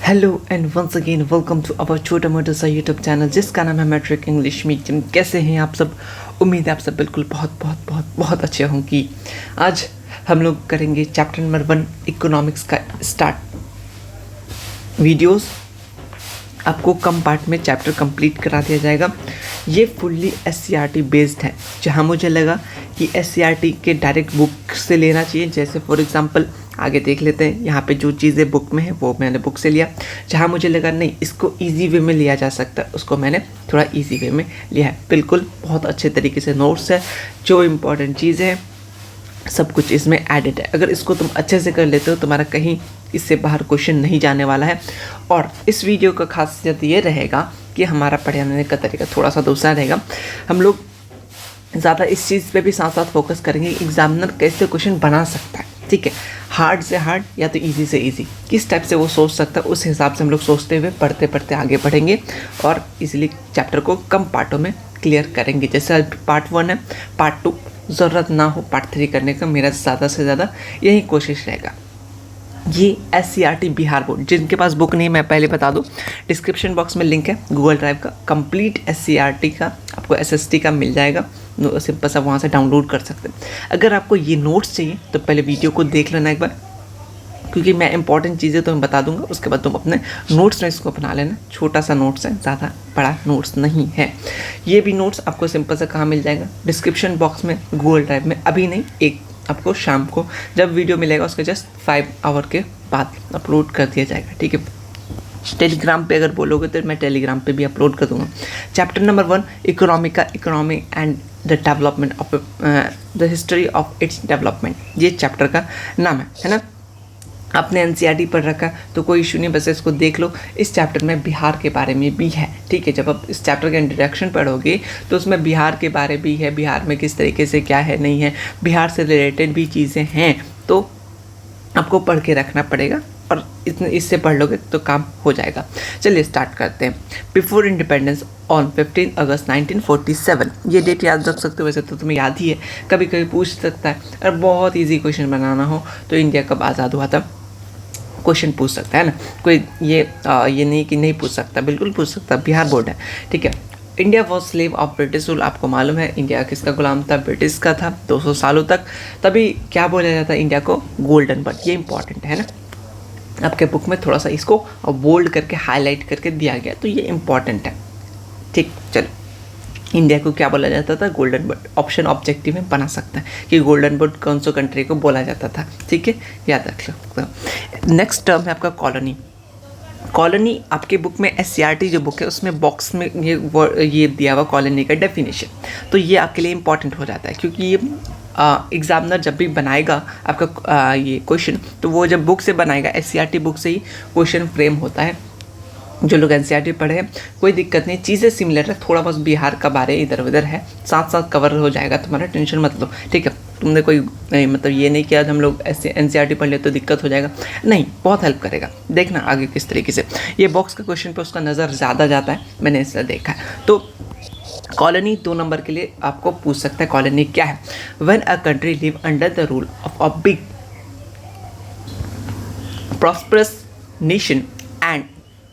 Hello and once again welcome to our छोटा मोटा सा यूट्यूब चैनल जिसका नाम है मैट्रिक इंग्लिश मीडियम। कैसे हैं आप सब? उम्मीद है आप सब बिल्कुल बहुत बहुत बहुत बहुत अच्छे होंगी। आज हम लोग करेंगे चैप्टर नंबर 1 इकोनॉमिक्स का स्टार्ट। वीडियोस आपको कम पार्ट में चैप्टर कंप्लीट करा दिया जाएगा। ये फुल्ली SCERT बेस्ड है, जहाँ मुझे लगा कि SCERT के डायरेक्ट बुक से लेना चाहिए। जैसे फॉर एग्जांपल आगे देख लेते हैं, यहाँ पे जो चीज़ें बुक में है वो मैंने बुक से लिया। जहाँ मुझे लगा नहीं इसको इजी वे में लिया जा सकता है, उसको मैंने थोड़ा इजी वे में लिया है। बिल्कुल बहुत अच्छे तरीके से नोट्स है, जो इम्पोर्टेंट चीज़ें हैं सब कुछ इसमें एडिट है। अगर इसको तुम अच्छे से कर लेते हो तुम्हारा कहीं इससे बाहर क्वेश्चन नहीं जाने वाला है। और इस वीडियो का खासियत ये रहेगा कि हमारा पढ़ाने का तरीका थोड़ा सा दूसरा रहेगा। हम लोग ज़्यादा इस चीज़ पे भी साथ साथ फोकस करेंगे एग्जामिनर कैसे क्वेश्चन बना सकता है, ठीक है। हार्ड से हार्ड या तो इजी से इजी, किस टाइप से वो सोच सकता है उस हिसाब से हम लोग सोचते हुए पढ़ते पढ़ते आगे बढ़ेंगे और इजीली चैप्टर को कम पार्टों में क्लियर करेंगे। जैसे पार्ट 1 है, पार्ट 2 ज़रूरत ना हो पार्ट 3 करने का, मेरा ज़्यादा से ज़्यादा यही कोशिश रहेगा। ये SCERT बिहार बोर्ड, जिनके पास बुक नहीं, मैं पहले बता दूं डिस्क्रिप्शन बॉक्स में लिंक है गूगल ड्राइव का, कंप्लीट SCERT का आपको SST का मिल जाएगा। सिंपल सा वहाँ से डाउनलोड कर सकते हैं। अगर आपको ये नोट्स चाहिए तो पहले वीडियो को देख लेना एक बार, क्योंकि मैं इंपॉर्टेंट चीज़ें तुम्हें बता दूंगा, उसके बाद तुम अपने नोट्स में इसको बना लेना। छोटा सा नोट्स है, ज़्यादा बड़ा नोट्स नहीं है। ये भी नोट्स आपको सिंपल सा कहाँ मिल जाएगा? डिस्क्रिप्शन बॉक्स में गूगल ड्राइव में। अभी नहीं, एक आपको शाम को जब वीडियो मिलेगा उसके जस्ट 5 आवर के बाद अपलोड कर दिया जाएगा, ठीक है। टेलीग्राम पे अगर बोलोगे तो मैं टेलीग्राम पे भी अपलोड कर दूंगा। चैप्टर नंबर 1 इकोनॉमी का, economy and the development of the history of its development, ये चैप्टर का नाम है ना। आपने NCERT पढ़ रखा तो कोई इशू नहीं, बस इसको देख लो। इस चैप्टर में बिहार के बारे में भी है, ठीक है। जब आप इस चैप्टर का इंट्रोडक्शन पढ़ोगे तो उसमें बिहार के बारे भी है, बिहार में किस तरीके से क्या है नहीं है, बिहार से रिलेटेड भी चीज़ें हैं, तो आपको पढ़ के रखना पड़ेगा और इससे पढ़ लोगे तो काम हो जाएगा। चलिए स्टार्ट करते हैं। बिफोर इंडिपेंडेंस ऑन 15 अगस्त 1947, ये डेट याद रख सकते हो, वैसे तो तुम्हें याद ही है, कभी कभी पूछ सकता है। और बहुत इजी क्वेश्चन बनाना हो तो इंडिया कब आज़ाद हुआ था क्वेश्चन पूछ सकता है ना कोई। ये नहीं कि नहीं पूछ सकता, बिल्कुल पूछ सकता, बिहार बोर्ड है, ठीक है। India was slave of British rule, आपको मालूम है इंडिया किसका गुलाम था? ब्रिटिश का था 200 सालों तक। तभी क्या बोला जाता है इंडिया को? Golden but. ये इंपॉर्टेंट है ना, आपके बुक में थोड़ा सा इसको बोल्ड करके हाईलाइट करके दिया गया, तो ये इंपॉर्टेंट है, ठीक। चलो, इंडिया को क्या बोला जाता था? Golden bird. ऑप्शन ऑब्जेक्टिव में बना सकता है कि गोल्डन बर्ड कौन सा कंट्री को बोला जाता था, ठीक है, याद रख लो। नेक्स्ट टर्म है आपका कॉलोनी। कॉलोनी आपके बुक में SCERT जो बुक है उसमें बॉक्स में ये दिया हुआ कॉलोनी का डेफिनेशन, तो ये आपके लिए इंपॉर्टेंट हो जाता है, क्योंकि ये एग्जामिनर जब भी बनाएगा आपका ये क्वेश्चन, तो वो जब बुक से बनाएगा SCERT बुक से ही क्वेश्चन फ्रेम होता है। जो लोग NCERT पढ़े हैं कोई दिक्कत नहीं, चीज़ें सिमिलर है, थोड़ा बहुत बिहार का बारे इधर उधर है, साथ साथ कवर हो जाएगा, तुम्हारा टेंशन मत लो, ठीक है। तुमने कोई नहीं, मतलब ये नहीं कि आज हम लोग ऐसे NCERT पढ़ ले तो दिक्कत हो जाएगा, नहीं, बहुत हेल्प करेगा। देखना आगे किस तरीके से ये बॉक्स के क्वेश्चन पे उसका नज़र ज़्यादा जाता है, मैंने इससे देखा है। तो कॉलोनी 2 नंबर के लिए आपको पूछ सकता है कॉलोनी क्या है? When a country live under the rule of a big prosperous nation and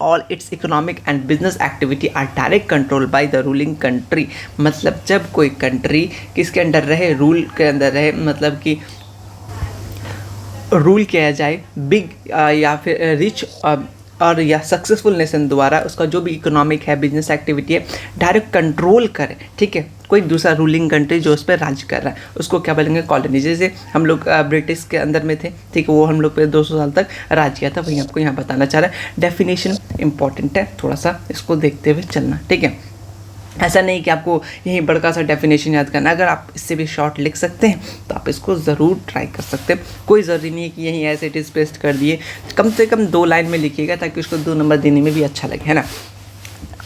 all its economic and business activity are direct controlled by the ruling country। मतलब जब कोई कंट्री किसके अंडर रहे? रूल के अंदर रहे, मतलब कि रूल किया जाए बिग या फिर रिच और या सक्सेसफुल नेशन द्वारा, उसका जो भी इकोनॉमिक है, बिजनेस एक्टिविटी है, डायरेक्ट कंट्रोल करे, ठीक है। कोई दूसरा रूलिंग कंट्री जो उस पर राज कर रहा है उसको क्या बोलेंगे? कॉलोनी। जैसे हम लोग ब्रिटिश के अंदर में थे, ठीक है, वो हम लोग पे 200 साल तक राज किया था, वही आपको यहाँ बताना चाह रहा है। डेफिनेशन इंपॉर्टेंट है, थोड़ा सा इसको देखते हुए चलना, ठीक है। ऐसा नहीं कि आपको यही बड़का सा डेफिनेशन याद करना, अगर आप इससे भी शॉर्ट लिख सकते हैं तो आप इसको ज़रूर ट्राई कर सकते हैं। कोई ज़रूरी नहीं है कि यहीं एज इट इज़ पेस्ट कर दिए, कम से कम 2 लाइन में लिखिएगा ताकि उसको 2 नंबर देने में भी अच्छा लगे, है ना।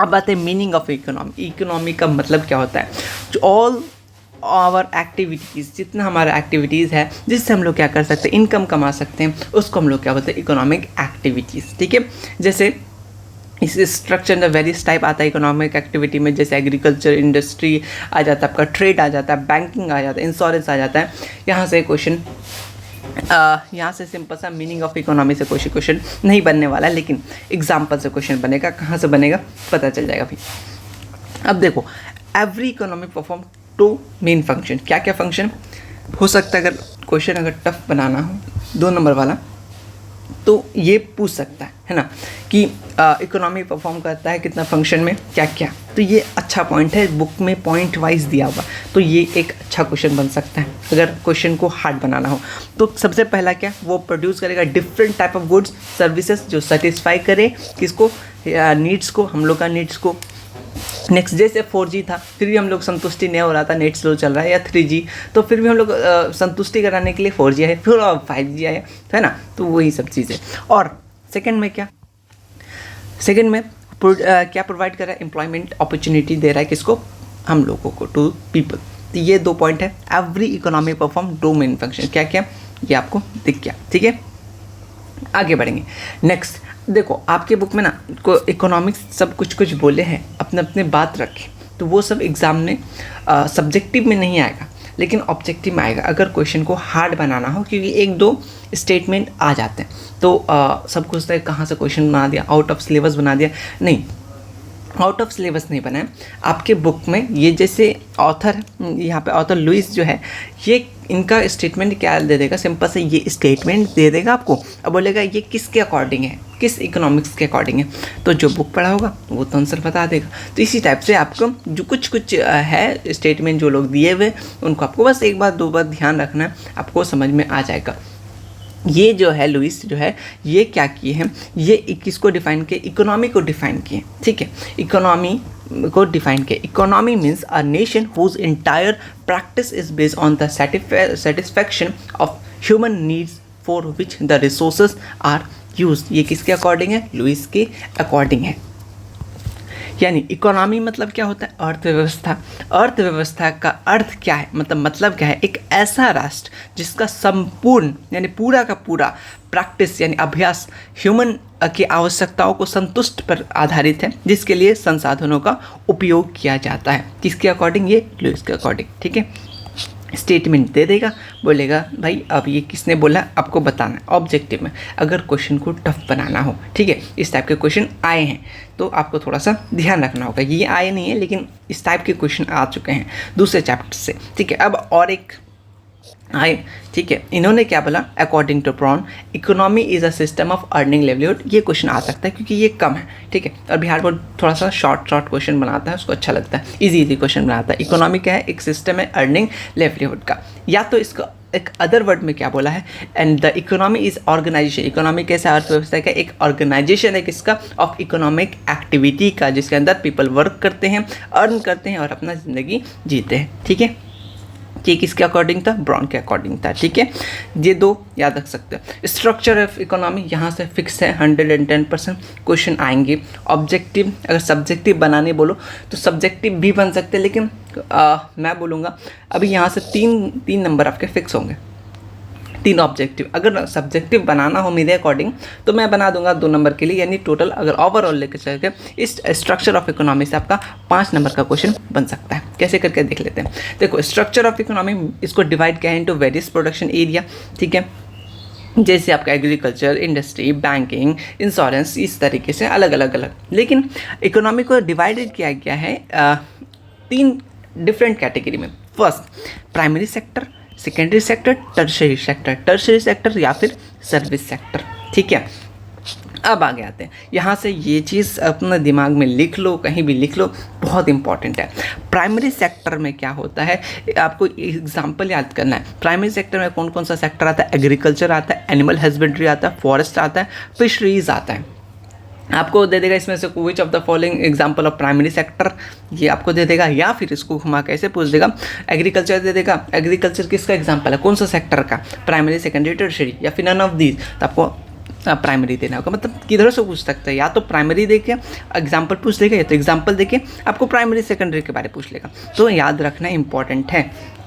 अब बात है मीनिंग ऑफ इकोनॉमी। इकोनॉमी का मतलब क्या होता है? जो ऑल आवर एक्टिविटीज़, जितना हमारा एक्टिविटीज़ है जिससे हम लोग क्या कर सकते हैं, इनकम कमा सकते हैं, उसको हम लोग क्या बोलते हैं? इकोनॉमिक एक्टिविटीज़, ठीक है। जैसे इस स्ट्रक्चर में वेरियस टाइप आता है इकोनॉमिक एक्टिविटी में, जैसे एग्रीकल्चर, इंडस्ट्री आ जाता है, आपका ट्रेड आ जाता है, बैंकिंग आ जाता है, इंश्योरेंस आ जाता है। यहाँ से क्वेश्चन यहाँ से सिंपल सा मीनिंग ऑफ इकोनॉमी से कोई क्वेश्चन नहीं बनने वाला है, लेकिन एग्जाम्पल से क्वेश्चन बनेगा। कहाँ से बनेगा पता चल जाएगा भाई। अब देखो, every economy perform 2 main function. क्या क्या फंक्शन हो सकता है? अगर क्वेश्चन अगर टफ बनाना हो 2 नंबर वाला तो ये पूछ सकता है ना, कि इकोनॉमी परफॉर्म करता है कितना फंक्शन में, क्या क्या। तो ये अच्छा पॉइंट है, बुक में पॉइंट वाइज दिया हुआ, तो ये एक अच्छा क्वेश्चन बन सकता है अगर क्वेश्चन को हार्ड बनाना हो। तो सबसे पहला क्या, वो प्रोड्यूस करेगा different type of goods services जो सेटिस्फाई करे किसको, नीड्स को, हम लोग का नीड्स को। नेक्स्ट, जैसे 4G था फिर भी हम लोग संतुष्टि नहीं हो रहा था, नेट स्लो चल रहा है, या 3G, तो फिर भी हम लोग संतुष्टि कराने के लिए 4G आए, फिर 5G आया, है ना। तो वही सब चीज़ें। और सेकंड में क्या, सेकंड में क्या प्रोवाइड कर रहा है, एम्प्लॉयमेंट अपॉर्चुनिटी दे रहा है किसको, हम लोगों को, टू पीपल। तो ये 2 पॉइंट है। Every economy perform 2 main function, क्या क्या ये आपको दिख गया, ठीक है। आगे बढ़ेंगे। नेक्स्ट देखो, आपके बुक में ना को इकोनॉमिक्स सब कुछ बोले हैं, अपने अपने बात रखें, तो वो सब एग्ज़ाम में सब्जेक्टिव में नहीं आएगा, लेकिन ऑब्जेक्टिव में आएगा अगर क्वेश्चन को हार्ड बनाना हो, क्योंकि 1-2 स्टेटमेंट आ जाते हैं। तो सब कुछ कहाँ से क्वेश्चन बना दिया, आउट ऑफ सिलेबस बना दिया, नहीं, आउट ऑफ सिलेबस नहीं बना है। आपके बुक में ये जैसे ऑथर, यहाँ पे ऑथर लुइस जो है, ये इनका स्टेटमेंट क्या दे देगा, सिंपल से ये स्टेटमेंट दे देगा आपको, अब बोलेगा ये किसके अकॉर्डिंग है, किस इकोनॉमिक्स के अकॉर्डिंग है। तो जो बुक पढ़ा होगा वो तो आंसर बता देगा। तो इसी टाइप से आपको जो कुछ है स्टेटमेंट जो लोग दिए हुए, उनको आपको बस 1 बार 2 बार ध्यान रखना है, आपको समझ में आ जाएगा। ये जो है लुइस जो है, ये क्या किए हैं, ये किसको डिफाइन किए, इकोनॉमी को डिफाइन किए, ठीक है। इकोनॉमी को डिफाइन किया, economy means a nation whose entire practice is based on the satisfaction of human needs for which the resources are use. ये किसके अकॉर्डिंग है, लुइस के अकॉर्डिंग है। यानी इकोनॉमी मतलब क्या होता है, अर्थव्यवस्था। अर्थव्यवस्था का अर्थ क्या है, मतलब क्या है, एक ऐसा राष्ट्र जिसका संपूर्ण यानी पूरा का पूरा प्रैक्टिस यानी अभ्यास ह्यूमन की आवश्यकताओं को संतुष्ट पर आधारित है, जिसके लिए संसाधनों का उपयोग किया जाता है। किसके अकॉर्डिंग, ये लुइस के अकॉर्डिंग, ठीक है। स्टेटमेंट दे देगा, बोलेगा भाई अब ये किसने बोला, आपको बताना है ऑब्जेक्टिव में, अगर क्वेश्चन को टफ बनाना हो, ठीक है। इस टाइप के क्वेश्चन आए हैं तो आपको थोड़ा सा ध्यान रखना होगा। ये आए नहीं है, लेकिन इस टाइप के क्वेश्चन आ चुके हैं दूसरे चैप्टर से, ठीक है। अब और एक आए, ठीक है। इन्होंने क्या बोला, according to Brown economy is a system of earning livelihood. ये क्वेश्चन आ सकता है क्योंकि ये कम है, ठीक है। और बिहार बोर्ड थोड़ा सा शॉर्ट क्वेश्चन बनाता है, उसको अच्छा लगता है, इजी क्वेश्चन बनाता है। इकोनॉमी क्या है, एक सिस्टम है अर्निंग लिवलीहुड का। या तो इसका एक अदर वर्ड में क्या बोला है, and the economy is organisation. Economy कैसा, अर्थव्यवस्था का एक ऑर्गेनाइजेशन है किसका, ऑफ इकोनॉमिक एक्टिविटी का, जिसके अंदर पीपल वर्क करते हैं, अर्न करते हैं और अपना ज़िंदगी जीते हैं, ठीक है। ये किसके अकॉर्डिंग था, ब्राउन के अकॉर्डिंग था, ठीक है। ये 2 याद रख सकते हो। स्ट्रक्चर ऑफ इकोनॉमी यहाँ से फिक्स है, 110% क्वेश्चन आएंगे। ऑब्जेक्टिव, अगर सब्जेक्टिव बनाने बोलो तो सब्जेक्टिव भी बन सकते हैं, लेकिन मैं बोलूँगा अभी यहाँ से 3 नंबर आपके फिक्स होंगे, 3 ऑब्जेक्टिव। अगर सब्जेक्टिव बनाना हो मेरे अकॉर्डिंग तो मैं बना दूंगा 2 नंबर के लिए, यानी टोटल अगर ओवरऑल लेकर चलकर इस स्ट्रक्चर ऑफ इकोनॉमी से आपका 5 नंबर का क्वेश्चन बन सकता है। कैसे करके देख लेते हैं। देखो, स्ट्रक्चर ऑफ इकोनॉमी, इसको डिवाइड किया है इनटू वेरियस प्रोडक्शन एरिया, ठीक है। जैसे आपका एग्रीकल्चर, इंडस्ट्री, बैंकिंग, इंश्योरेंस, इस तरीके से अलग अलग। लेकिन इकोनॉमी को डिवाइडेड किया गया है 3 डिफरेंट कैटेगरी में। First, primary sector, secondary sector, tertiary sector या फिर सर्विस सेक्टर, ठीक है। अब आगे आते हैं, यहाँ से ये चीज़ अपने दिमाग में लिख लो, कहीं भी लिख लो, बहुत इंपॉर्टेंट है। प्राइमरी सेक्टर में क्या होता है, आपको एग्जांपल याद करना है। प्राइमरी सेक्टर में कौन कौन सा सेक्टर आता है, एग्रीकल्चर आता है, एनिमल हस्बेंड्री आता है, फॉरेस्ट आता है, फिशरीज आता है। आपको दे देगा इसमें से which of the following example of primary sector, ये आपको दे देगा, या फिर इसको घुमा कैसे पूछ देगा, एग्रीकल्चर दे देगा, एग्रीकल्चर किसका एग्जांपल है, कौन सा सेक्टर का, प्राइमरी, सेकेंडरी, टर्शरी, या फिर नन ऑफ दीज, तो आपको प्राइमरी देना होगा। मतलब किधर से पूछ सकते हैं, या तो प्राइमरी देके एग्जाम्पल पूछ लेगा, या तो एग्जाम्पल देके आपको प्राइमरी सेकेंडरी के बारे में पूछ लेगा। तो याद रखना इंपॉर्टेंट है।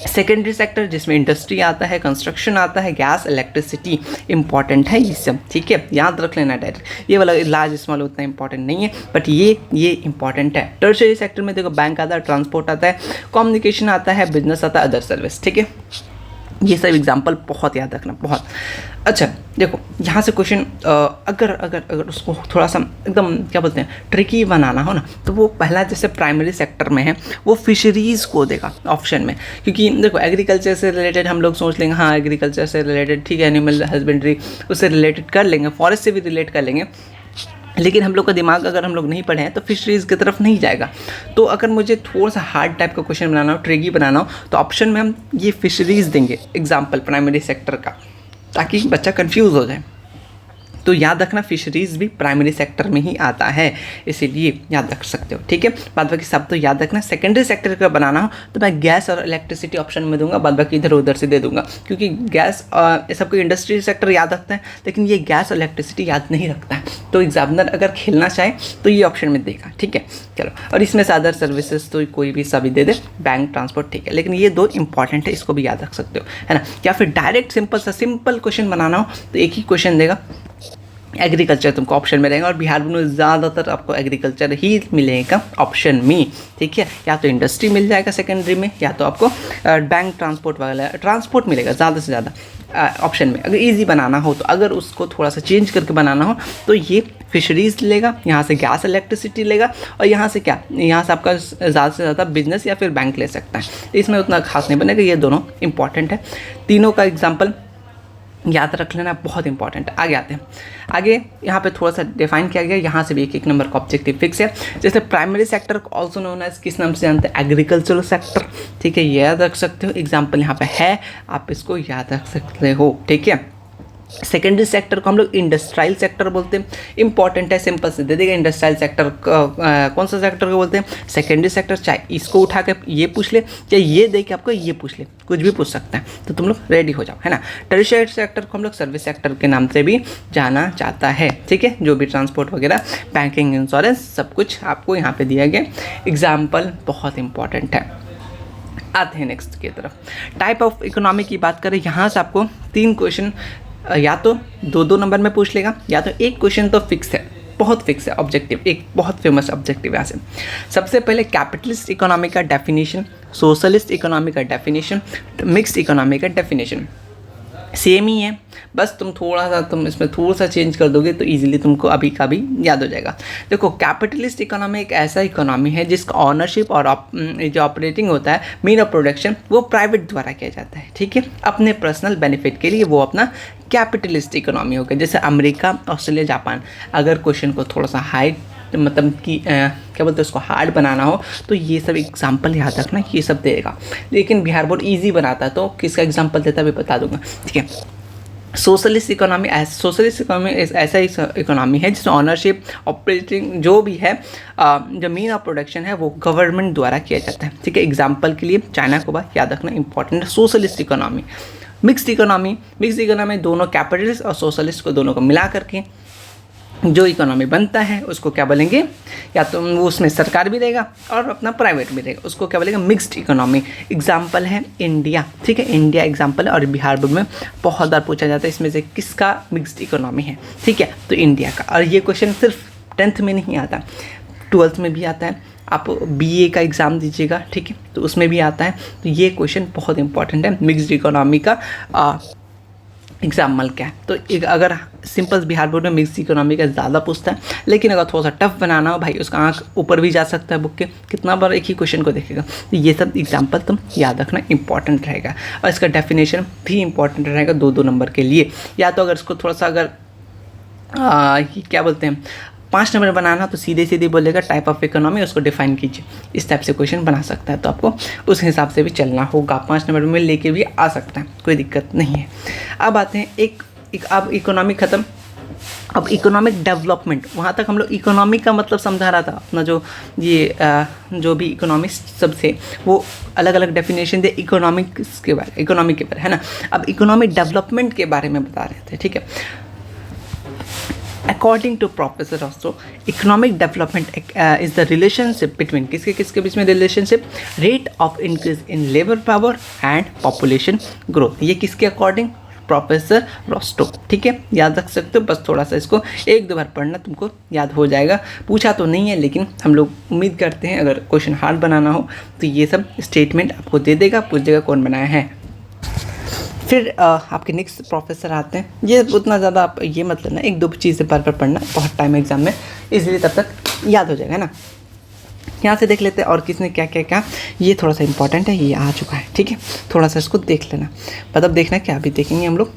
सेकेंडरी सेक्टर जिसमें इंडस्ट्री आता है, कंस्ट्रक्शन आता है, गैस, इलेक्ट्रिसिटी इंपॉर्टेंट है ये सब, ठीक है, याद रख लेना डायरेक्ट। ये वाला लार्ज स्मॉल उतना इंपॉर्टेंट नहीं है, बट ये इंपॉर्टेंट है। टर्शरी सेक्टर में देखो बैंक आता है, ट्रांसपोर्ट आता है, कम्युनिकेशन आता है, बिजनेस आता है, अदर सर्विस, ठीक है। ये सब एग्जाम्पल बहुत याद रखना, बहुत अच्छा। देखो यहाँ से क्वेश्चन अगर अगर अगर उसको थोड़ा सा एकदम क्या बोलते हैं ट्रिकी बनाना हो ना, तो वो पहला जैसे प्राइमरी सेक्टर में है वो फिशरीज़ को देगा ऑप्शन में, क्योंकि देखो एग्रीकल्चर से रिलेटेड हम लोग सोच लेंगे, हाँ एग्रीकल्चर से रिलेटेड ठीक है, एनिमल हस्बेंड्री उससे रिलेटेड कर लेंगे, फॉरेस्ट से भी रिलेट कर लेंगे, लेकिन हम लोग का दिमाग अगर हम लोग नहीं पढ़े हैं तो फिशरीज़ की तरफ नहीं जाएगा। तो अगर मुझे थोड़ा सा हार्ड टाइप का क्वेश्चन बनाना हो, ट्रिकी बनाना हो, तो ऑप्शन में हम ये फिशरीज़ देंगे एग्जाम्पल प्राइमरी सेक्टर का, ताकि बच्चा कंफ्यूज हो जाए। तो याद रखना फिशरीज़ भी प्राइमरी सेक्टर में ही आता है, इसीलिए याद रख सकते हो, ठीक है। बाद बाकी सब तो याद रखना। सेकेंडरी सेक्टर का बनाना हो तो मैं गैस और इलेक्ट्रिसिटी ऑप्शन में दूंगा, बाद बाकी इधर उधर से दे दूंगा, क्योंकि गैस सबको इंडस्ट्री सेक्टर याद रखता है, लेकिन ये गैस और इलेक्ट्रिसिटी याद नहीं रखता है। तो एग्जामिनर अगर खेलना चाहे तो ये ऑप्शन में देगा, ठीक है। चलो, और इसमें से अदर सर्विसेज तो कोई भी सभी दे दे, बैंक ट्रांसपोर्ट, ठीक है, लेकिन ये दो इंपॉर्टेंट है, इसको भी याद रख सकते हो, है ना। या फिर डायरेक्ट सिंपल क्वेश्चन बनाना हो तो एक ही क्वेश्चन देगा, एग्रीकल्चर तुमको ऑप्शन में रहेगा, और बिहार में ज़्यादातर आपको एग्रीकल्चर ही मिलेगा ऑप्शन में, ठीक है। या तो इंडस्ट्री मिल जाएगा सेकेंडरी में, या तो आपको बैंक ट्रांसपोर्ट वगैरह ट्रांसपोर्ट मिलेगा ज़्यादा से ज़्यादा ऑप्शन में। अगर इजी बनाना हो तो, अगर उसको थोड़ा सा चेंज करके बनाना हो तो ये फिशरीज़ लेगा, यहाँ से गैस इलेक्ट्रिसिटी लेगा, और यहाँ से क्या, यहाँ से आपका ज़्यादा से ज़्यादा बिजनेस या फिर बैंक ले सकता है। इसमें उतना खास नहीं बनेगा, ये दोनों इंपॉर्टेंट है। तीनों का एग्जाम्पल याद रख लेना, बहुत इंपॉर्टेंट है। आगे आते हैं, आगे यहाँ पे थोड़ा सा डिफाइन किया गया, यहाँ से भी एक नंबर का ऑब्जेक्टिव फिक्स है। जैसे primary sector also known as, किस नाम से जानते हैं, एग्रीकल्चरल सेक्टर, ठीक है, ये याद रख सकते हो। एग्जाम्पल यहाँ पे है, आप इसको याद रख सकते हो, ठीक है। सेकेंडरी सेक्टर को हम लोग इंडस्ट्रियल सेक्टर बोलते हैं, इंपॉर्टेंट है, सिंपल से दे देगा। इंडस्ट्रियल सेक्टर कौन सा सेक्टर को बोलते हैं, सेकेंडरी सेक्टर। चाहे इसको उठा के ये पूछ ले, चाहे ये दे के आपको ये पूछ ले, कुछ भी पूछ सकता है, तो तुम लोग रेडी हो जाओ, है ना। टर्शियरी सेक्टर को हम लोग सर्विस सेक्टर के नाम से भी जाना जाता है, ठीक है। जो भी ट्रांसपोर्ट वगैरह, बैंकिंग, इंश्योरेंस, सब कुछ आपको यहाँ पे दिया गया। एग्जाम्पल बहुत इंपॉर्टेंट है। आते हैं नेक्स्ट की तरफ। टाइप ऑफ इकोनॉमी की बात करें, यहाँ से आपको 3 क्वेश्चन या तो 2-2 नंबर में पूछ लेगा, या तो एक क्वेश्चन तो फिक्स है, बहुत फिक्स है ऑब्जेक्टिव, एक बहुत फेमस ऑब्जेक्टिव यहाँ से। सबसे पहले कैपिटलिस्ट इकोनॉमी का डेफिनेशन, सोशलिस्ट इकोनॉमी का डेफिनेशन, मिक्स्ड इकोनॉमी का डेफिनेशन सेम ही है, बस तुम इसमें थोड़ा सा चेंज कर दोगे तो इजीली तुमको अभी का भी याद हो जाएगा। देखो, कैपिटलिस्ट इकोनॉमी एक ऐसा इकोनॉमी है जिसका ऑनरशिप और जो ऑपरेटिंग होता है, मीन ऑफ प्रोडक्शन, वो प्राइवेट द्वारा किया जाता है, ठीक है, अपने पर्सनल बेनिफिट के लिए। वो अपना कैपिटलिस्ट इकोनॉमी हो गया। जैसे अमेरिका, ऑस्ट्रेलिया, जापान। अगर क्वेश्चन को थोड़ा सा हाई मतलब कि क्या बोलते हैं उसको हार्ड बनाना हो तो ये सब एग्जाम्पल याद रखना, ये सब देगा। लेकिन बिहार बोर्ड इजी बनाता है तो किसका एग्जाम्पल देता है भी बता दूंगा, ठीक है। सोशलिस्ट इकोनॉमी ऐसा ही इकोनॉमी है जिसमें ऑनरशिप, ऑपरेटिंग जो भी है, जो मीन ऑफ प्रोडक्शन है वो गवर्नमेंट द्वारा किया जाता है, ठीक है। एग्जाम्पल के लिए चाइना को बात याद रखना इंपॉर्टेंट है। सोशलिस्ट इकोनॉमी, मिक्स्ड इकोनॉमी दोनों कैपिटलिस्ट और सोशलिस्ट को दोनों को मिला करके जो इकोनॉमी बनता है उसको क्या बोलेंगे, या तो वो उसमें सरकार भी रहेगा और अपना प्राइवेट भी रहेगा, उसको क्या बोलेंगे, मिक्स्ड इकोनॉमी। एग्जाम्पल है इंडिया, ठीक है, इंडिया एग्जाम्पल है, और बिहार बोर्ड में बहुत बार पूछा जाता है इसमें से किसका मिक्स्ड इकोनॉमी है, ठीक है, तो इंडिया का। और ये क्वेश्चन सिर्फ 10th में नहीं आता, 12th में भी आता है। आप BA का एग्ज़ाम दीजिएगा, ठीक है, तो उसमें भी आता है। तो ये क्वेश्चन बहुत इंपॉर्टेंट है, मिक्स्ड इकोनॉमी का एग्जाम्पल क्या है। तो एक अगर सिंपल बिहार बोर्ड में मिक्स इकोनॉमी का ज़्यादा पूछता है, लेकिन अगर थोड़ा सा टफ बनाना हो भाई, उसका आंख ऊपर भी जा सकता है बुक के, कितना बार एक ही क्वेश्चन को देखेगा। तो ये सब एग्जाम्पल तुम याद रखना इंपॉर्टेंट रहेगा, और इसका डेफिनेशन भी इंपॉर्टेंट रहेगा 2-2 नंबर के लिए। या तो अगर इसको थोड़ा सा अगर क्या बोलते हैं 5 नंबर बनाना तो सीधे बोलेगा टाइप ऑफ इकोनॉमी, उसको डिफाइन कीजिए, इस टाइप से क्वेश्चन बना सकता है। तो आपको उस हिसाब से भी चलना होगा, 5 नंबर में लेके भी आ सकता है, कोई दिक्कत नहीं है। अब आते हैं अब इकोनॉमी ख़त्म, अब इकोनॉमिक डेवलपमेंट। वहाँ तक हम लोग इकोनॉमी का मतलब समझा रहा था अपना, जो भी इकोनॉमिस्ट सब थे वो अलग अलग डेफिनेशन दे इकोनॉमी के बारे, है ना। अब इकोनॉमिक डेवलपमेंट के बारे में बता रहे थे, ठीक है। According to Professor Rostow, economic development is the relationship between किसके बीच में relationship, rate of increase in labor power and population growth। ये किसके अकॉर्डिंग, प्रोफेसर रोस्टो, ठीक है, याद रख सकते हो। बस थोड़ा सा इसको 1-2 बार पढ़ना, तुमको याद हो जाएगा। पूछा तो नहीं है, लेकिन हम लोग उम्मीद करते हैं अगर क्वेश्चन हार्ड बनाना हो तो ये सब स्टेटमेंट आपको दे देगा, पूछ देगा कौन बनाया है। फिर आपके नेक्स्ट प्रोफेसर आते हैं, ये उतना ज़्यादा आप ये मत लेना, एक दो चीज़ें बार बार पढ़ना, बहुत टाइम एग्जाम में, इसलिए तब तक याद हो जाएगा ना। यहाँ से देख लेते हैं और किसने क्या क्या क्या, ये थोड़ा सा इंपॉर्टेंट है, ये आ चुका है, ठीक है, थोड़ा सा इसको देख लेना, मतलब देखना क्या अभी देखेंगे हम लोग।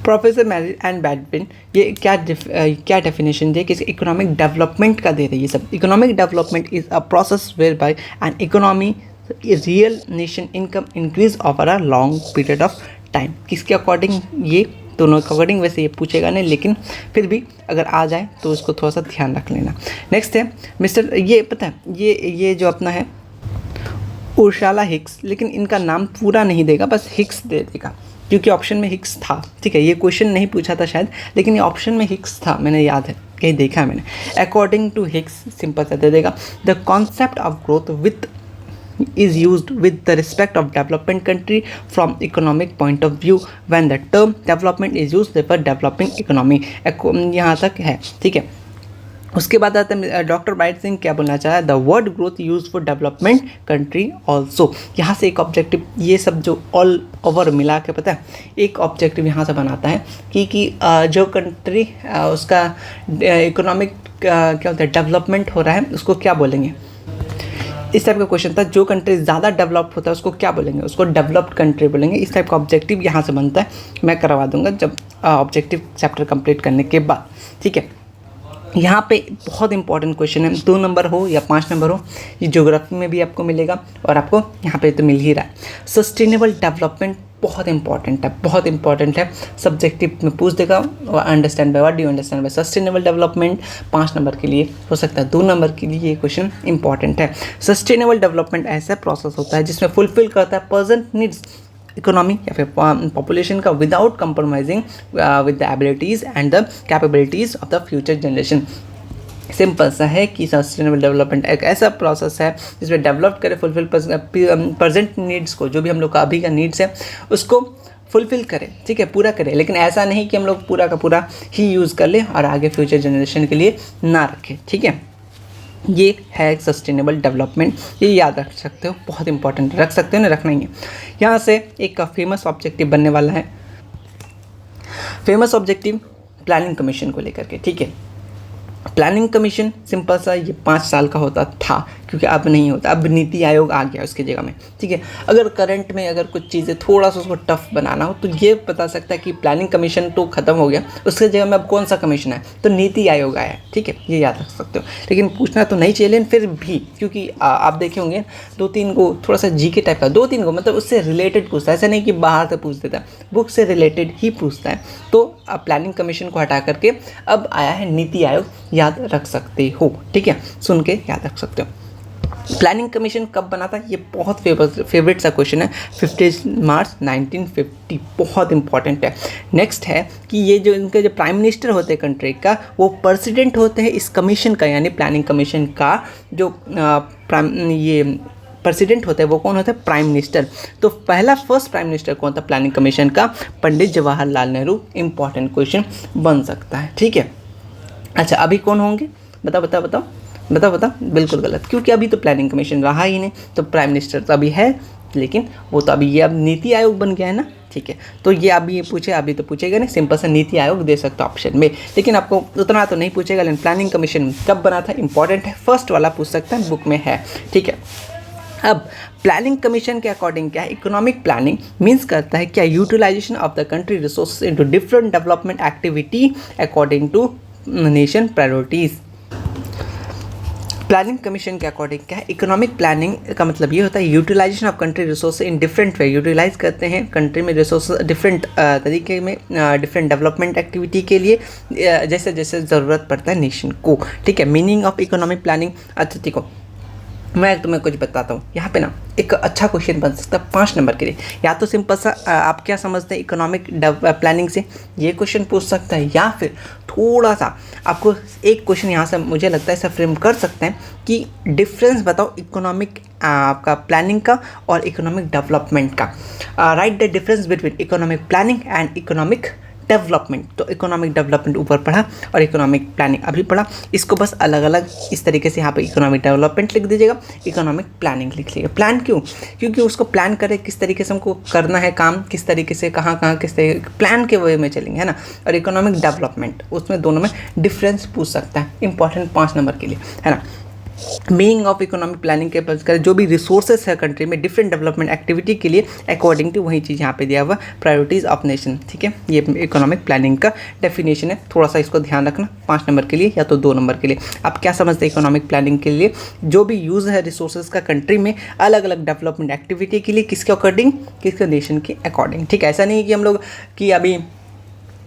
प्रोफेसर मैरी एंड बैडविन, ये क्या डेफिनेशन दे, किसी इकोनॉमिक डेवलपमेंट का दे रही है सब। Economic development is a process whereby an economy real nation income increase over a long period of time. किसके अकॉर्डिंग, ये दोनों के अकॉर्डिंग, वैसे ये पूछेगा नहीं लेकिन फिर भी अगर आ जाए तो उसको थोड़ा सा ध्यान रख लेना। नेक्स्ट है मिस्टर, ये पता है ये जो अपना है उर्शाला हिक्स, लेकिन इनका नाम पूरा नहीं देगा, बस हिक्स दे देगा क्योंकि ऑप्शन में हिक्स था, ठीक है, ये क्वेश्चन नहीं पूछा था शायद, लेकिन ये ऑप्शन में हिक्स था, मैंने याद है कहीं देखा है मैंने। अकॉर्डिंग टू हिक्स सिंपल सा दे देगा, the concept of growth with is used with the respect of development country from economic point of view when the term development is used for developing economy। यहाँ तक है, ठीक है। उसके बाद आता है डॉक्टर बाइट सिंह क्या बोलना चाहा है, the word growth use for development country also. यहाँ से एक ऑब्जेक्टिव, ये सब जो ऑल ओवर मिला के पता है एक ऑब्जेक्टिव यहाँ से बनाता है कि जो कंट्री उसका इकोनॉमिक क्या होता है डेवलपमेंट हो रहा है उसको क्या बोलेंगे, इस टाइप का क्वेश्चन था। जो कंट्री ज़्यादा डेवलप होता है उसको क्या बोलेंगे, उसको डेवलप्ड कंट्री बोलेंगे। इस टाइप का ऑब्जेक्टिव यहाँ से बनता है, मैं करवा दूंगा जब ऑब्जेक्टिव चैप्टर कंप्लीट करने के बाद, ठीक है। यहाँ पे बहुत इंपॉर्टेंट क्वेश्चन है, 2 नंबर हो या 5 नंबर हो, ये ज्योग्राफी में भी आपको मिलेगा और आपको यहाँ पे तो मिल ही रहा है। सस्टेनेबल डेवलपमेंट बहुत इंपॉर्टेंट है, सब्जेक्टिव में पूछ देगा। Understand by, what do you understand by sustainable development, 5 number के लिए हो सकता है, 2 नंबर के लिए ये क्वेश्चन इंपॉर्टेंट है। सस्टेनेबल डेवलपमेंट ऐसा प्रोसेस होता है जिसमें फुलफिल करता है प्रेजेंट नीड्स इकोनॉमी या फिर पॉपुलेशन का without compromising with the abilities and the capabilities of the future generation. Simple सा है कि सस्टेनेबल डेवलपमेंट एक ऐसा प्रोसेस है जिसमें डेवलप करे फुलफिल प्रेजेंट नीड्स को, जो भी हम लोग का अभी का नीड्स है उसको फुलफिल करें, ठीक है, पूरा करें, लेकिन ऐसा नहीं कि हम लोग पूरा का पूरा ही यूज़ कर लें और आगे फ्यूचर जनरेशन के लिए ना रखें, ठीक है। ये है सस्टेनेबल डेवलपमेंट, ये याद रख सकते हो, बहुत इंपॉर्टेंट, रख सकते हो ना, रखना ही है। यहाँ से एक फेमस ऑब्जेक्टिव बनने वाला है, फेमस ऑब्जेक्टिव प्लानिंग कमीशन को लेकर के, ठीक है। प्लानिंग कमीशन सिंपल सा ये 5 साल का होता था, क्योंकि अब नहीं होता, अब नीति आयोग आ गया उसकी जगह में, ठीक है। अगर करंट में अगर कुछ चीज़ें थोड़ा सा उसको टफ बनाना हो तो ये बता सकता है कि प्लानिंग कमीशन तो ख़त्म हो गया, उसके जगह में अब कौन सा कमीशन है, तो नीति आयोग आया है, ठीक है, ये याद रख सकते हो। लेकिन पूछना तो नहीं चाहिए, लेकिन फिर भी क्योंकि आप देखे होंगे 2-3 को थोड़ा सा जीके टाइप का, 2-3 को मतलब उससे रिलेटेड पूछता है, ऐसा नहीं कि बाहर से पूछ देता है, बुक से रिलेटेड ही पूछता है। तो प्लानिंग कमीशन को हटा करके अब आया है नीति आयोग, याद रख सकते हो, ठीक है, सुन के याद रख सकते हो। प्लानिंग कमीशन कब बना था, ये बहुत फेवरेट सा क्वेश्चन है, 15 मार्च 1950, बहुत इंपॉर्टेंट है। नेक्स्ट है कि ये जो इनके जो प्राइम मिनिस्टर होते हैं कंट्री का, वो प्रेसिडेंट होते हैं इस कमीशन का, यानी प्लानिंग कमीशन का जो ये प्रेसिडेंट होता है वो कौन होता है, प्राइम मिनिस्टर। तो फर्स्ट प्राइम मिनिस्टर कौन था प्लानिंग कमीशन का, पंडित जवाहरलाल नेहरू। इंपॉर्टेंट क्वेश्चन बन सकता है, ठीक है। अच्छा अभी कौन होंगे, बताओ, बिल्कुल गलत, क्योंकि अभी तो प्लानिंग कमीशन रहा ही नहीं, तो प्राइम मिनिस्टर तो अभी है, लेकिन वो तो अभी ये अब नीति आयोग बन गया है ना, ठीक है। तो ये अभी ये पूछे, अभी तो पूछेगा नहीं, सिंपल सा नीति आयोग दे सकता ऑप्शन में, लेकिन आपको उतना तो नहीं पूछेगा। लेकिन प्लानिंग कमीशन कब बना था इंपॉर्टेंट है, फर्स्ट वाला पूछ सकता है, बुक में है, ठीक है। अब प्लानिंग कमीशन के अकॉर्डिंग क्या है, इकोनॉमिक प्लानिंग मीन्स करता है क्या, utilisation of the country resources into different development activity according to nation priorities. Planning commission के अकॉर्डिंग क्या है, इकोनॉमिक प्लानिंग का मतलब ये होता है utilisation of country resource in different way, utilise करते हैं कंट्री में रिसोर्स डिफरेंट तरीके में, डिफरेंट डेवलपमेंट एक्टिविटी के लिए, जैसे जैसे ज़रूरत पड़ता है नेशन को, ठीक है। मीनिंग ऑफ इकोनॉमिक प्लानिंग, अच्छा देखो मैं तुम्हें कुछ बताता हूँ यहाँ पे ना, एक अच्छा क्वेश्चन बन सकता है 5 नंबर के लिए। या तो सिंपल सा आप क्या समझते हैं इकोनॉमिक प्लानिंग से, ये क्वेश्चन पूछ सकता है, या फिर थोड़ा सा आपको एक क्वेश्चन यहाँ से मुझे लगता है ऐसा फ्रेम कर सकते हैं कि डिफरेंस बताओ इकोनॉमिक आपका प्लानिंग का और इकोनॉमिक डेवलपमेंट का। Right the difference between economic planning and economic development, तो इकोनॉमिक डेवलपमेंट ऊपर पढ़ा और इकोनॉमिक प्लानिंग अभी पढ़ा। इसको बस अलग अलग इस तरीके से यहाँ पे इकोनॉमिक डेवलपमेंट लिख दीजिएगा, इकोनॉमिक प्लानिंग लिख लीजिएगा। प्लान क्यों? क्योंकि उसको प्लान करें किस तरीके से हमको करना है काम, किस तरीके से कहाँ कहाँ किस तरीके प्लान के वे में चलेंगे, है ना। और इकोनॉमिक डेवलपमेंट, उसमें दोनों में डिफरेंस पूछ सकता है, इंपॉर्टेंट 5 नंबर के लिए, है ना। मीनिंग ऑफ इकोनॉमिक प्लानिंग के बात करें, जो भी रिसोर्सेस है कंट्री में डिफरेंट डेवलपमेंट एक्टिविटी के लिए अकॉर्डिंग टू वही चीज़ यहाँ पे दिया हुआ, प्रायोरिटीज़ ऑफ नेशन, ठीक है। ये इकोनॉमिक प्लानिंग का डेफिनेशन है, थोड़ा सा इसको ध्यान रखना 5 नंबर के लिए या तो 2 नंबर के लिए। आप क्या समझते हैं इकोनॉमिक प्लानिंग के लिए? जो भी यूज़ है रिसोर्सेज का कंट्री में अलग अलग डेवलपमेंट एक्टिविटी के लिए, किसके अकॉर्डिंग, किसके नेशन के अकॉर्डिंग, ठीक है। ऐसा नहीं कि हम लोग कि अभी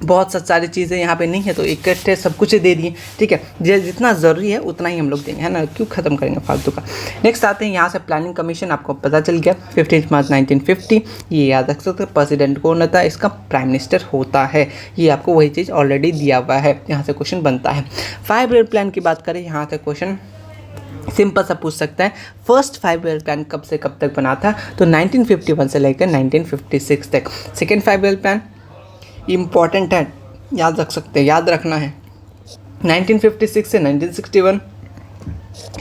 बहुत सारी चीज़ें यहाँ पे नहीं है तो इकट्ठे सब कुछ दे दिए, ठीक है। जितना ज़रूरी है उतना ही हम लोग देंगे, है ना, क्यों ख़त्म करेंगे फालतू का। नेक्स्ट आते हैं यहाँ से प्लानिंग कमीशन, आपको पता चल गया 15 मार्च 1950, ये याद रख सकते हैं। प्रेसिडेंट कौन होता है? इसका प्राइम मिनिस्टर होता है। ये आपको वही चीज़ ऑलरेडी दिया हुआ है, यहाँ से क्वेश्चन बनता है। 5 ईयर प्लान की बात करें, यहाँ से क्वेश्चन सिंपल सा पूछ सकता है, फर्स्ट 5 ईयर प्लान कब से कब तक बना था? तो 1951 से लेकर 1956 तक। सेकेंड 5 ईयर प्लान इम्पॉर्टेंट है, याद रख सकते हैं, याद रखना है, 1956 से 1961।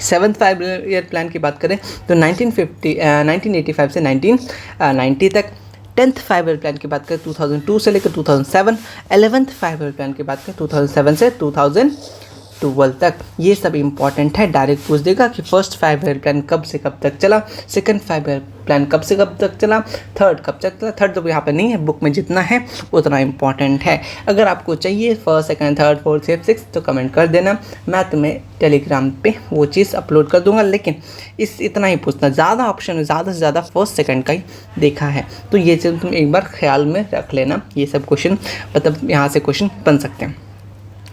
7th 5 ईयर प्लान की बात करें तो 1985 से 1990 तक। 10th 5 ईयर प्लान की बात करें 2002 से लेकर 2007। 11th 5 ईयर प्लान की बात करें 2007 से 2012 तक। ये सब इंपॉर्टेंट है, डायरेक्ट पूछ देगा कि फर्स्ट 5 ईयर प्लान कब से कब तक चला, सेकंड 5 ईयर प्लान कब से कब तक चला, थर्ड कब तक चला। थर्ड तो यहाँ पे नहीं है, बुक में जितना है उतना इंपॉर्टेंट है। अगर आपको चाहिए first, second, third, fourth, fifth, six तो कमेंट कर देना, मैं तुम्हें टेलीग्राम पे वो चीज़ अपलोड कर दूंगा। लेकिन इतना ही पूछना, ज़्यादा ऑप्शन ज़्यादा से ज़्यादा फर्स्ट सेकंड का ही देखा है, तो ये चीज़ तुम एक बार ख्याल में रख लेना। ये सब क्वेश्चन मतलब यहाँ से क्वेश्चन बन सकते हैं।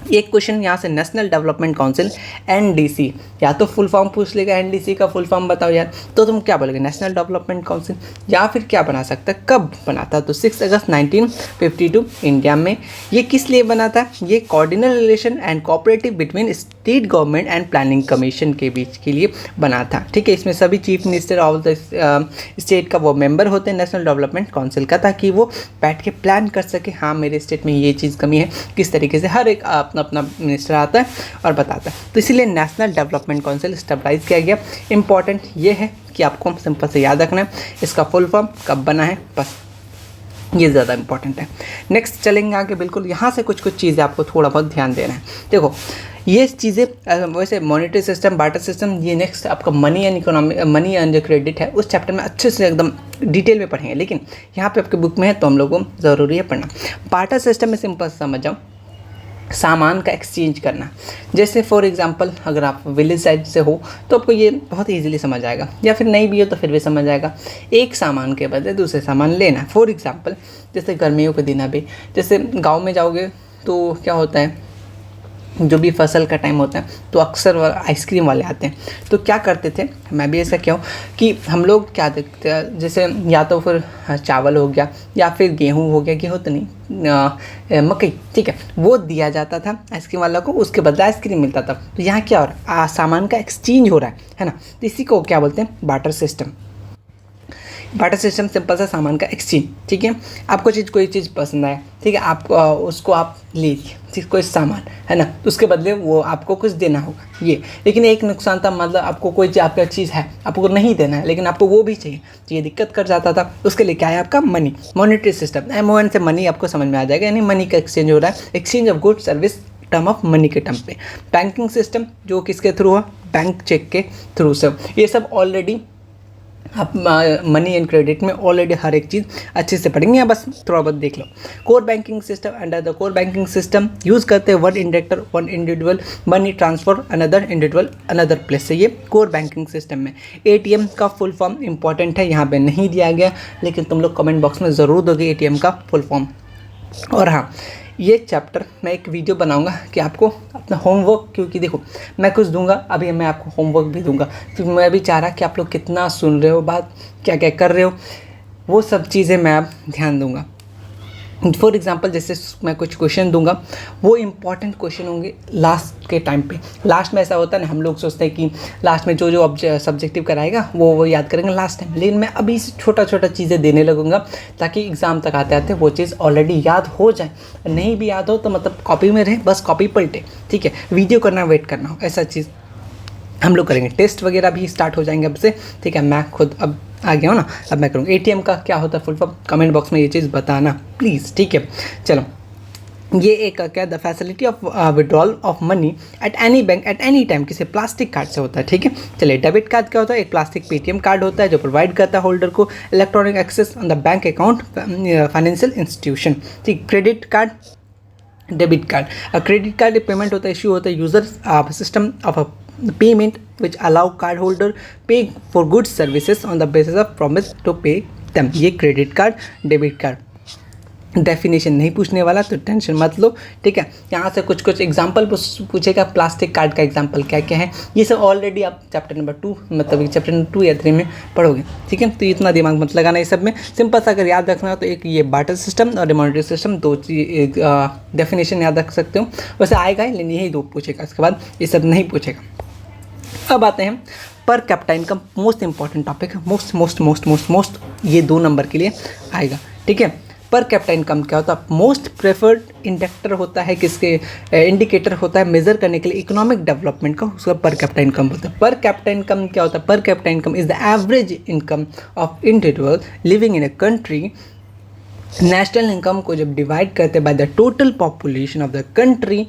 एक क्वेश्चन यहाँ से नेशनल डेवलपमेंट काउंसिल NDC, या तो फुल फॉर्म पूछ लेगा, NDC का फुल फॉर्म बताओ यार, तो तुम क्या बोलोगे? National development council. या फिर क्या बना सकता है, कब बना था? तो 6 अगस्त 1952 इंडिया में। ये किस लिए बना था? ये coordinate relation and cooperative between state government and planning commission के बीच के लिए बना था, ठीक है। इसमें सभी chief minister of the state का वो मेंबर होते हैं नेशनल डेवलपमेंट काउंसिल का, ताकि वो बैठ के प्लान कर सके, हाँ मेरे स्टेट में ये चीज़ कमी है, किस तरीके से हर एक अपना मिनिस्टर आता है और बताता है। तो इसीलिए नेशनल डेवलपमेंट काउंसिल स्टेबलाइज किया गया। इंपॉर्टेंट ये है कि आपको सिंपल से याद रखना है इसका फुल फॉर्म कब बना है, बस ये ज़्यादा इंपॉर्टेंट है। नेक्स्ट चलेंगे आगे, बिल्कुल यहाँ से कुछ चीज़ें आपको थोड़ा बहुत ध्यान देना है। देखो ये चीज़ें वैसे मॉनेटरी सिस्टम, बार्टर सिस्टम, ये नेक्स्ट आपका money and economy, money and जो क्रेडिट है उस चैप्टर में अच्छे से एकदम डिटेल में पढ़ेंगे, लेकिन यहाँ पे आपके बुक में है तो हम लोगों को ज़रूरी है पढ़ना। बार्टर सिस्टम में सिंपल समझ जाओ, सामान का एक्सचेंज करना। जैसे फॉर एग्जांपल अगर आप विलेज साइड से हो तो आपको ये बहुत इजीली समझ आएगा, या फिर नहीं भी हो तो फिर भी समझ आएगा। एक सामान के बदले दूसरे सामान लेना। फॉर एग्जांपल जैसे गर्मियों के दिन अभी जैसे गांव में जाओगे तो क्या होता है, जो भी फसल का टाइम होता है तो अक्सर आइसक्रीम वाले आते हैं। तो क्या करते थे, मैं भी ऐसा क्या हूँ कि हम लोग क्या देखते हैं, जैसे या तो फिर चावल हो गया या फिर गेहूँ हो गया, गेहूँ तो नहीं मकई, ठीक है, वो दिया जाता था आइसक्रीम वाला को, उसके बदले आइसक्रीम मिलता था। तो यहाँ क्या हो रहा है, सामान का एक्सचेंज हो रहा है ना। तो इसी को क्या बोलते हैं, barter system. Barter system simple सा सामान का एक्सचेंज, ठीक है। आपको कोई चीज़ पसंद आए, ठीक है, आप उसको आप लीजिए कोई सामान, है ना, तो उसके बदले वो आपको कुछ देना होगा ये। लेकिन एक नुकसान था, मतलब आपको कोई आपका चीज़ है आपको नहीं देना है लेकिन आपको वो भी चाहिए, तो ये दिक्कत कर जाता था। उसके लिए क्या है आपका मनी, मॉनेटरी सिस्टम। MON से मनी आपको समझ में आ जाएगा, यानी मनी का एक्सचेंज हो रहा है, exchange of goods service term of money के टर्म पे। बैंकिंग सिस्टम जो किसके थ्रू है, बैंक चेक के थ्रू से। ये सब ऑलरेडी आप मनी एंड क्रेडिट में ऑलरेडी हर एक चीज़ अच्छे से पढ़ेंगे, या बस थोड़ा बहुत देख लो। Core banking system, under the core banking system use करते हैं one individual one individual money transfer another individual another place से, ये कोर बैंकिंग सिस्टम में। ATM का फुल फॉर्म इंपॉर्टेंट है, यहाँ पे नहीं दिया गया, लेकिन तुम लोग कमेंट बॉक्स में ज़रूर दोगे ATM का फुल फॉर्म। और हाँ, ये चैप्टर मैं एक वीडियो बनाऊंगा कि आपको अपना होमवर्क, क्योंकि देखो मैं कुछ दूंगा, अभी मैं आपको होमवर्क भी दूंगा, क्योंकि मैं भी चाह रहा कि आप लोग कितना सुन रहे हो बात, क्या क्या कर रहे हो, वो सब चीज़ें मैं अब ध्यान दूंगा। फॉर एग्जाम्पल जैसे मैं कुछ क्वेश्चन दूंगा, वो इंपॉर्टेंट क्वेश्चन होंगे लास्ट के टाइम पे। लास्ट में ऐसा होता है ना, हम लोग सोचते हैं कि लास्ट में जो जो सब्जेक्टिव कराएगा वो याद करेंगे लास्ट टाइम, लेकिन मैं अभी से छोटा छोटा चीज़ें देने लगूंगा ताकि एग्ज़ाम तक आते आते वो चीज़ ऑलरेडी याद हो जाए। नहीं भी याद हो तो मतलब कॉपी में रहे, बस कॉपी पलटे, ठीक है, वीडियो करना वेट करना हो, ऐसा चीज़ हम लोग करेंगे। टेस्ट वगैरह भी स्टार्ट हो जाएंगे अब से, ठीक है। मैं खुद अब आ गया हूँ ना, अब मैं करूँगा। ATM का क्या होता है फुल फॉर्म, कमेंट बॉक्स में ये चीज़ बताना प्लीज़, ठीक है। चलो, ये एक क्या, the facility of withdrawal of money at any bank at any time, किसी प्लास्टिक कार्ड से होता है, ठीक है। चलिए, डेबिट कार्ड क्या होता है, एक प्लास्टिक पेटीएम कार्ड होता है जो प्रोवाइड करता है होल्डर को electronic access on the bank account financial institution, ठीक। Credit card, debit card, credit card payment होता है, इश्यू होता है user system of a payment which allow card holder pay for goods services on the basis of promise to pay them। ये credit card, debit card. Definition नहीं पूछने वाला तो tension मत लो, ठीक है। यहाँ से कुछ कुछ एग्जांपल पूछेगा, प्लास्टिक कार्ड का एग्जांपल क्या क्या है, ये सब ऑलरेडी आप चैप्टर नंबर 2 मतलब चैप्टर नंबर 2 या 3 में पढ़ोगे, ठीक है। तो इतना दिमाग मत लगाना, ये सब में सिंपल सा अगर याद रखना हो तो एक ये बार्टर सिस्टम और डिमॉनिटरी सिस्टम, दो चीज डेफिनेशन याद रख सकते हो। वैसे आएगा ही, लेकिन यही दो पूछेगा, इसके बाद ये सब नहीं पूछेगा। अब आते हैं per capita income, most important topic है, most most most most most ये 2 नंबर के लिए आएगा, ठीक है। पर कैपिटा इनकम क्या होता है, मोस्ट प्रेफर्ड इंडेक्टर होता है, किसके इंडिकेटर होता है मेजर करने के लिए इकोनॉमिक डेवलपमेंट का, उसका पर कैपिटा इनकम होता है। पर कैपिटा इनकम क्या होता है, पर capita income is the average income of individual living in a country. National income को जब डिवाइड करते हैं by the total population of the country